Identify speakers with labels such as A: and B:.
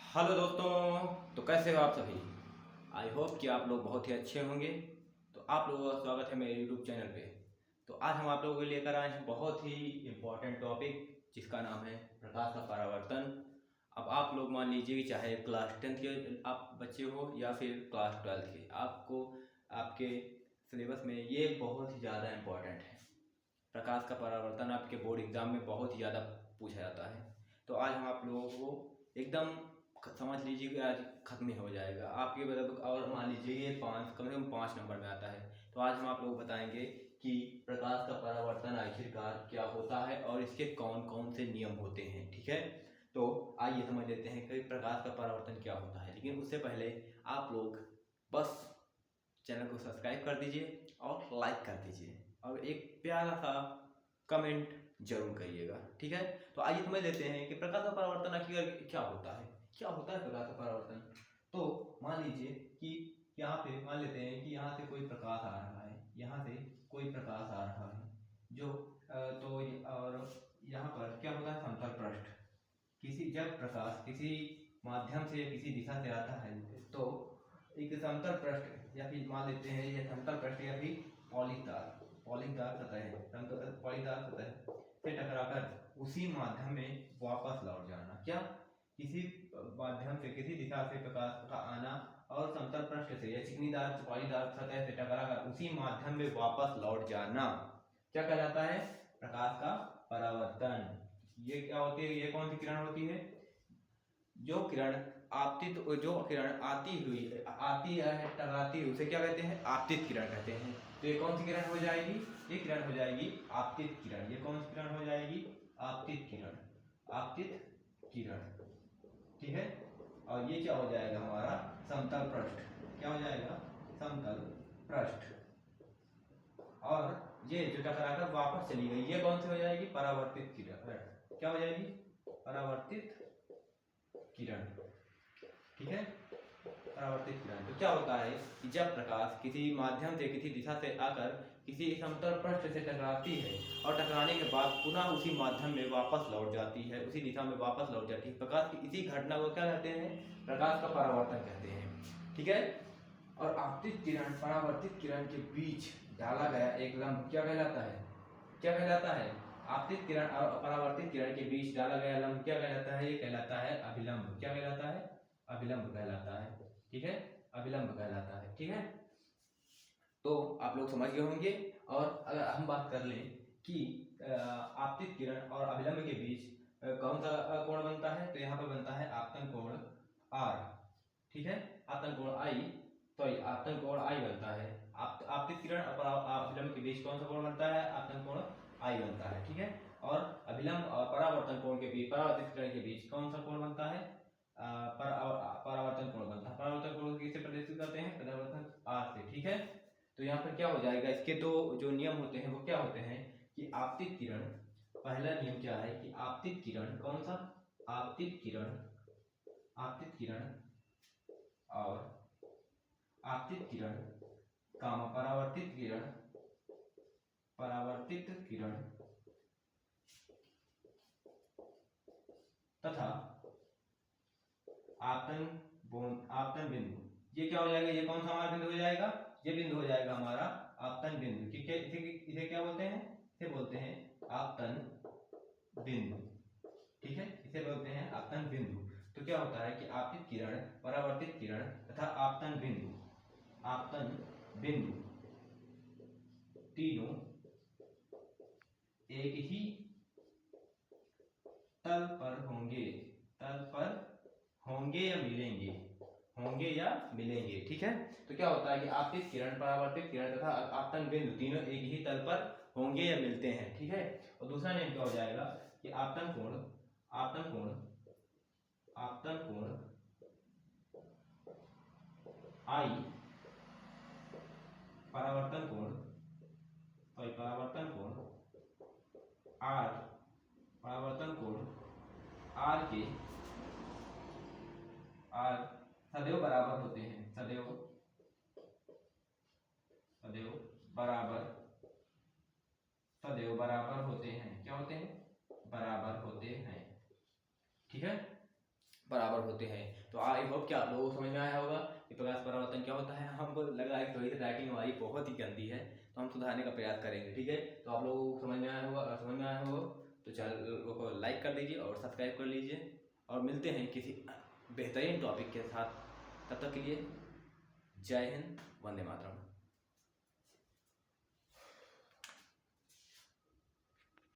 A: Hello दोस्तों, तो कैसे हो आप सभी। आई होप कि आप लोग बहुत ही अच्छे होंगे। तो आप लोगों का स्वागत है मेरे यूट्यूब चैनल पे। तो आज हम आप लोगों के लिए लेकर आए हैं बहुत ही इम्पोर्टेंट टॉपिक, जिसका नाम है प्रकाश का परावर्तन। अब आप लोग मान लीजिए कि चाहे क्लास 10th के आप बच्चे हो या फिर क्लास 12th के, आपको आपके सिलेबस में ये बहुत ही ज़्यादा इम्पोर्टेंट है। प्रकाश का परावर्तन आपके बोर्ड एग्जाम में बहुत ही ज़्यादा पूछा जाता है। तो आज हम आप लोगों को एकदम समझ लीजिए कि आज खत्म ही हो जाएगा आपके मतलब, और मान लीजिए ये कम से कम 5 नंबर में आता है। तो आज हम आप लोग बताएंगे कि प्रकाश का परावर्तन आखिरकार क्या होता है और इसके कौन कौन से नियम होते हैं। ठीक है, तो आइए समझ लेते हैं कि प्रकाश का परावर्तन क्या होता है। लेकिन उससे पहले आप लोग बस चैनल को सब्सक्राइब कर दीजिए और लाइक कर दीजिए और एक प्यारा सा कमेंट जरूर करिएगा। ठीक है, तो आइए समझ लेते हैं कि प्रकाश का परावर्तन आखिर क्या होता है। क्या होता है प्रकाश का परावर्तन। तो मान लीजिए कि यहाँ पे मान लेते हैं कि यहाँ से कोई प्रकाश आ रहा है, यहाँ से कोई प्रकाश आ रहा है जो और यहाँ पर क्या होता है, समतल पृष्ठ। जब प्रकाश किसी माध्यम से किसी दिशा से आता है तो एक समतल पृष्ठ या फिर मान लेते हैं ये समतल पृष्ठ या फिर पॉलीदार सतह है, पॉलीदार सतह से टकराकर उसी माध्यम में वापस लौट जाना। क्या, किसी माध्यम से किसी दिशा से प्रकाश का आना और समतल पृष्ठ से या चिकनीदार पॉलीदार सतह से टकराकर उसी माध्यम में वापस लौट जाना क्या कहलाता है, प्रकाश का परावर्तन। ये क्या होती है, ये कौन सी किरण होती है, जो किरण जो किरण आती है टकराती है उसे क्या कहते हैं, आपतित किरण कहते हैं। तो ये कौन सी किरण हो जाएगी, ये किरण हो जाएगी आपतित किरण। ये कौन सी किरण हो जाएगी, आपतित किरण, आपतित किरण। ठीक है, और ये क्या हो जाएगा हमारा समतल पृष्ठ, क्या हो जाएगा, समतल पृष्ठ। और ये जो टकराकर वापस चली गई ये कौन सी हो जाएगी, परावर्तित किरण। क्या हो जाएगी, परावर्तित किरण। ठीक है, परावर्तित किरण। तो क्या होता है कि जब प्रकाश किसी माध्यम से किसी दिशा से आकर किसी समतल पृष्ठ से टकराती है और टकराने के बाद पुनः उसी माध्यम में वापस लौट जाती है, उसी दिशा में वापस लौट जाती है, प्रकाश की इसी घटना को क्या कहते हैं, प्रकाश का परावर्तन कहते हैं। ठीक है, और आपतित किरण परावर्तित किरण के बीच डाला गया एक लंब क्या कहलाता है, क्या कहलाता है, आपतित किरण और परावर्तित किरण के बीच डाला गया लंब क्या कहलाता है, ये कहलाता है अभिलंब। क्या कहलाता है, अभिलंब कहलाता है। ठीक है, अभिलंब कहलाता है। ठीक है, तो आप लोग समझ गए होंगे। और अगर हम बात कर लें कि आपतित किरण और अभिलंब के बीच कौन सा कोण बनता है, तो यहाँ पर बनता है आपतन कोण आर। ठीक है, आपतन कोण आई, तो आपतन कोण आई बनता है। आपतित किरण और अभिलंब के बीच कौन सा कोण बनता है, आपतन कोण आई बनता है। ठीक है, और अभिलंब और परावर्तन कोण के बीच, परावर्तित किरण के बीच कौन सा कोण बनता है, परावर्तन कोण बनता है। परावर्तन कोण किससे प्रदर्शित करते हैं, परावर्तन आर से। ठीक है, तो यहाँ पर क्या हो जाएगा, इसके दो जो नियम होते हैं वो क्या होते हैं कि आपतित किरण, पहला नियम क्या है कि आपतित किरण कौन सा, आपतित किरण, आपतित किरण और आपतित किरण परावर्तित किरण, परावर्तित किरण तथा आपतन बिंदु। ये क्या हो जाएगा, ये कौन सा हमारा बिंदु हो जाएगा, ये बिंदु हो जाएगा हमारा आपतन बिंदु। ठीक है, इसे क्या बोलते हैं, इसे बोलते हैं आपतन बिंदु। ठीक है, इसे बोलते हैं आपतन बिंदु। तो क्या होता है कि आपतित किरण, परावर्तित किरण तथा आपतन बिंदु, आपतन बिंदु तीनों एक ही तल पर होंगे, तल पर होंगे या मिलेंगे, होंगे या मिलेंगे। ठीक है, तो क्या होता है कि आपतित किरण, परावर्तित किरण तथा आपतन बिंदु तीनों एक ही तल पर होंगे या मिलते हैं। ठीक है, और दूसरा नियम क्या हो जाएगा कि आपतन कोण, आपतन कोण, आपतन कोण आई परावर्तन कोण, सॉरी परावर्तन कोण आर, परावर्तन कोण आर के आर सदैव बराबर होते हैं, सदैव, सदैव बराबर, सदैव बराबर होते हैं। क्या होते हैं, बराबर होते हैं। ठीक है, बराबर होते हैं। तो आई होप कि आप लोगों को समझ में आया होगा कि प्रकाश परावर्तन क्या होता है। हमको लग रहा है कि थोड़ी सी राइटिंग हमारी बहुत ही गंदी है, तो हम सुधारने का प्रयास करेंगे, ठीक है। तो आप लोगों को समझ में आया होगा, अगर समझ में आया होगा तो चैनल को लाइक कर लीजिए और सब्सक्राइब कर लीजिए, और मिलते हैं किसी बेहतरीन टॉपिक के साथ। तब तक के लिए जय हिंद, वंदे मातरम।